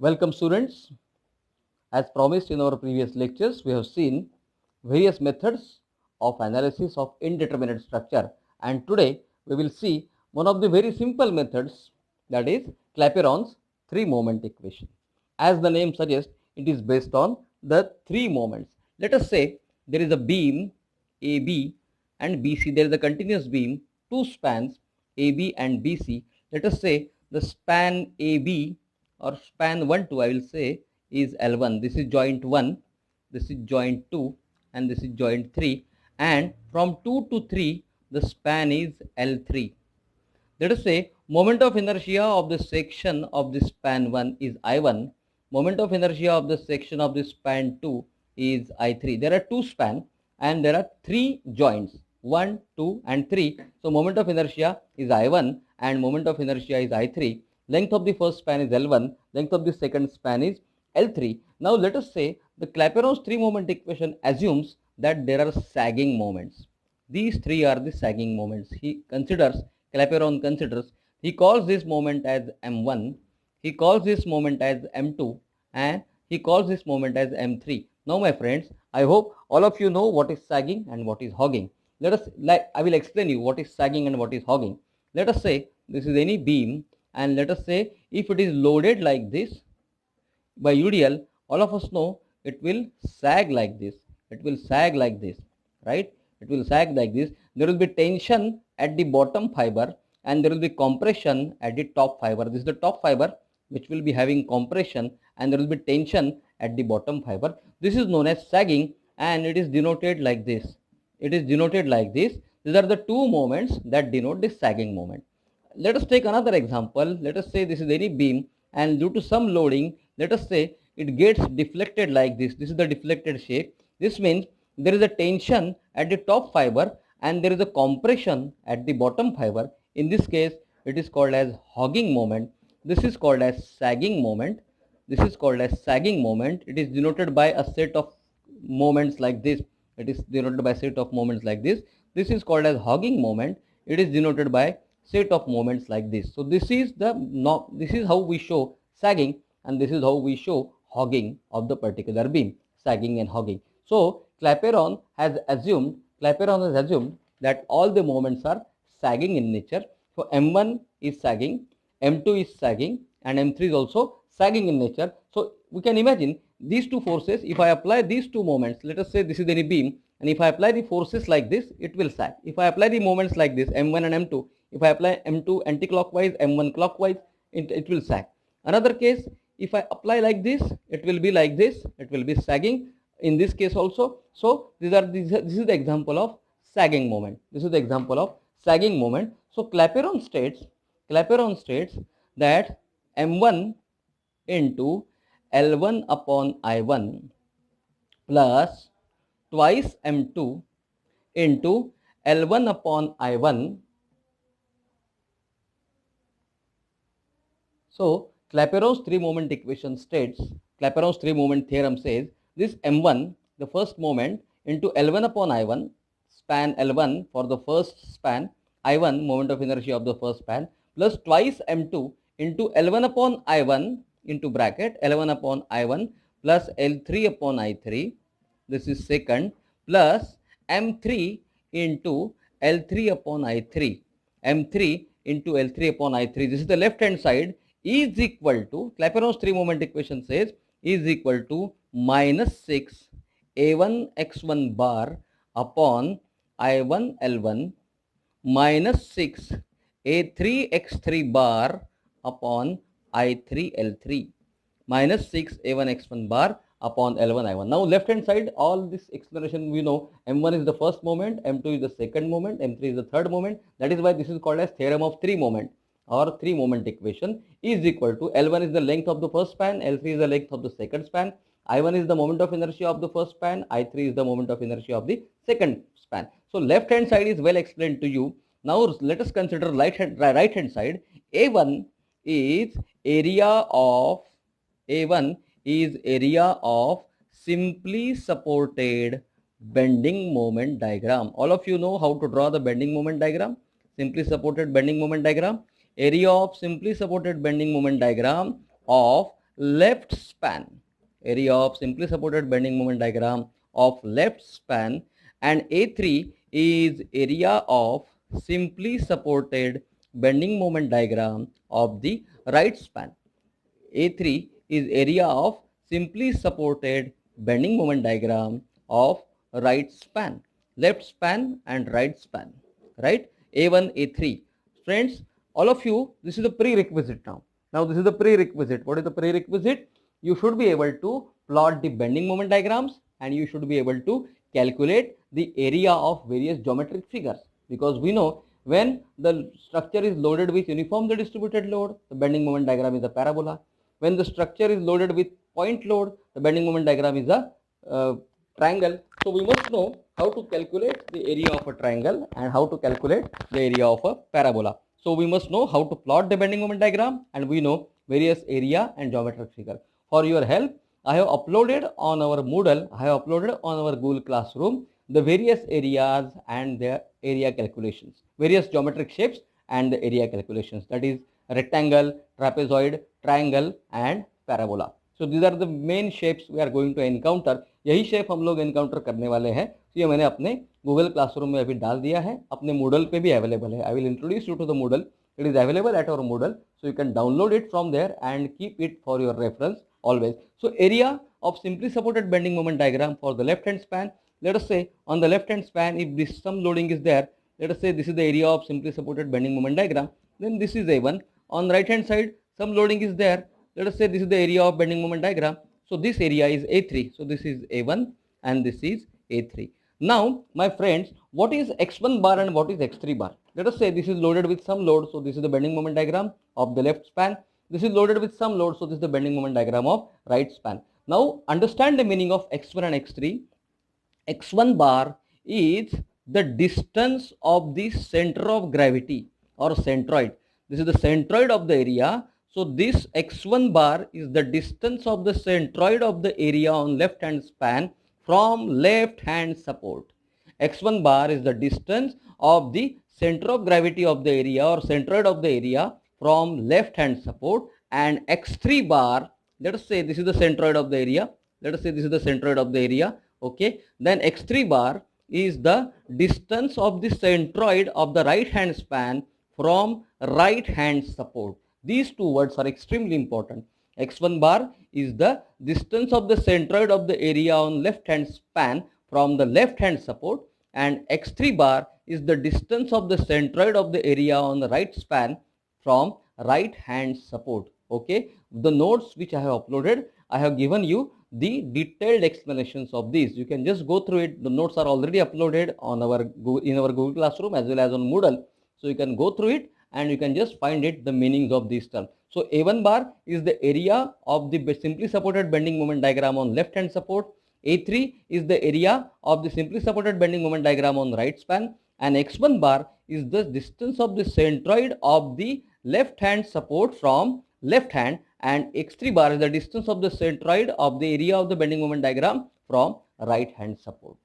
Welcome students. As promised in our previous lectures, we have seen various methods of analysis of indeterminate structure, and today we will see one of the very simple methods, that is Clapeyron's three moment equation. As the name suggests, it is based on the three moments. Let us say there is a beam AB and BC. There is a continuous beam, two spans AB and BC. Let us say the span AB or span 1 2 I will say is L1. This is joint 1, this is joint 2, and this is joint 3, and from 2 to 3 the span is L3. Let us say moment of inertia of the section of the span 1 is I1, moment of inertia of the section of the span 2 is I3. There are two span and there are three joints, 1, 2 and 3. So moment of inertia is I1 and moment of inertia is I3. Length of the first span is L1, length of the second span is L3. Now let us say the Clapeyron's three moment equation assumes that there are sagging moments. These three are the sagging moments. Clapeyron considers, he calls this moment as M1, he calls this moment as M2, and he calls this moment as M3. Now my friends, I hope all of you know what is sagging and what is hogging. I will explain you what is sagging and what is hogging. Let us say this is any beam, and let us say if it is loaded like this by UDL, all of us know it will sag like this. It will sag like this, right? It will sag like this. There will be tension at the bottom fiber and there will be compression at the top fiber. This is the top fiber which will be having compression, and there will be tension at the bottom fiber. This is known as sagging, and it is denoted like this. It is denoted like this. These are the two moments that denote the sagging moment. Let us take another example. Let us say this is any beam, and due to some loading, let us say it gets deflected like this. This is the deflected shape. This means there is a tension at the top fiber and there is a compression at the bottom fiber. In this case, it is called as hogging moment. This is called as sagging moment. This is called as sagging moment. It is denoted by a set of moments like this. It is denoted by set of moments like this. This is called as hogging moment. It is denoted by set of moments like this. So this is how we show sagging, and this is how we show hogging of the particular beam, sagging and hogging. So Clapeyron has assumed that all the moments are sagging in nature. So M1 is sagging, M2 is sagging, and M3 is also sagging in nature. So we can imagine these two forces. If I apply these two moments, let us say this is any beam, and if I apply the forces like this, it will sag. If I apply the moments like this, M1 and M2, if I apply M2 anti-clockwise, M1 clockwise, it will sag. Another case, if I apply like this, it will be like this, it will be sagging in this case also. So this is the example of sagging moment. This is the example of sagging moment. So Clapeyron states that M1 into L1 upon I1 plus twice M2 into L1 upon I1. So Clapeyron's three moment equation states, Clapeyron's three moment theorem says, this M1, the first moment, into L1 upon I1, span L1 for the first span, I1, moment of inertia of the first span, plus twice M2 into L1 upon I1 into bracket L1 upon I1 plus L3 upon I3, this is second, plus M3 into L3 upon I3, M3 into L3 upon I3, this is the left hand side, is equal to, Clapeyron's three moment equation says, is equal to minus 6 A1 X1 bar upon I1 L1 minus 6 A3 X3 bar upon I3 L3 minus 6 A1 X1 bar upon L1 I1. Now left hand side, all this explanation we know. M1 is the first moment, M2 is the second moment, M3 is the third moment. That is why this is called as theorem of three moment or three moment equation. Is equal to L1 is the length of the first span, L3 is the length of the second span, I1 is the moment of inertia of the first span, I3 is the moment of inertia of the second span. So left hand side is well explained to you. Now let us consider right hand side. A1 is area of simply supported bending moment diagram. All of you know how to draw the bending moment diagram, simply supported bending moment diagram. Area of simply supported bending moment diagram of left span, area of simply supported bending moment diagram of left span, and A3 is area of simply supported bending moment diagram of the right span. A3 is area of simply supported bending moment diagram of right span, left span and right span, right? A1, A3. Friends, all of you, this is the prerequisite now. Now this is the prerequisite. What is the prerequisite? You should be able to plot the bending moment diagrams and you should be able to calculate the area of various geometric figures, because we know when the structure is loaded with uniformly distributed load, the bending moment diagram is a parabola. When the structure is loaded with point load, the bending moment diagram is a triangle. So we must know how to calculate the area of a triangle and how to calculate the area of a parabola. So we must know how to plot the bending moment diagram, and we know various area and geometric figure. For your help, I have uploaded on our Moodle, I have uploaded on our Google Classroom the various areas and their area calculations, various geometric shapes and the area calculations, that is rectangle, trapezoid, triangle and parabola. So these are the main shapes we are going to encounter. यही shape हम लोग encounter करने वाले हैं. तो ये मैंने अपने गूगल क्लासरूम में अभी डाल दिया है, अपने मूडल पे भी अवेलेबल है. I will introduce you to the Moodle. It is available at our Moodle, so you can download it from there and keep it for your reference always. So area of simply supported bending moment diagram for the left hand span. Let us say on the left hand span, if this some loading is there, let us say this is the area of simply supported bending moment diagram, then this is A1. On the right hand side, some loading is there, let us say this is the area of bending moment diagram, so this area is A3, so this is A1 and this is A3. Now my friends, what is x1 bar and what is x3 bar? Let us say this is loaded with some load, so this is the bending moment diagram of the left span. This is loaded with some load, so this is the bending moment diagram of right span. Now understand the meaning of x1 and x3. x1 bar is the distance of the center of gravity or centroid. This is the centroid of the area. So this x1 bar is the distance of the centroid of the area on left hand span from left hand support. x1 bar is the distance of the center of gravity of the area or centroid of the area from left hand support, and x3 bar, let us say this is the centroid of the area, let us say this is the centroid of the area, okay, then x3 bar is the distance of the centroid of the right hand span from right hand support. These two words are extremely important. x1 bar is the distance of the centroid of the area on left hand span from the left hand support, and x3 bar is the distance of the centroid of the area on the right span from right hand support. Okay, the notes which I have uploaded, I have given you the detailed explanations of these. You can just go through it. The notes are already uploaded on our Google Classroom as well as on Moodle, so you can go through it and you can just find it the meanings of these terms. So A1 bar is the area of the simply supported bending moment diagram on left hand support. A3 is the area of the simply supported bending moment diagram on right span, and x1 bar is the distance of the centroid of the left hand support from left hand, and x3 bar is the distance of the centroid of the area of the bending moment diagram from right hand support.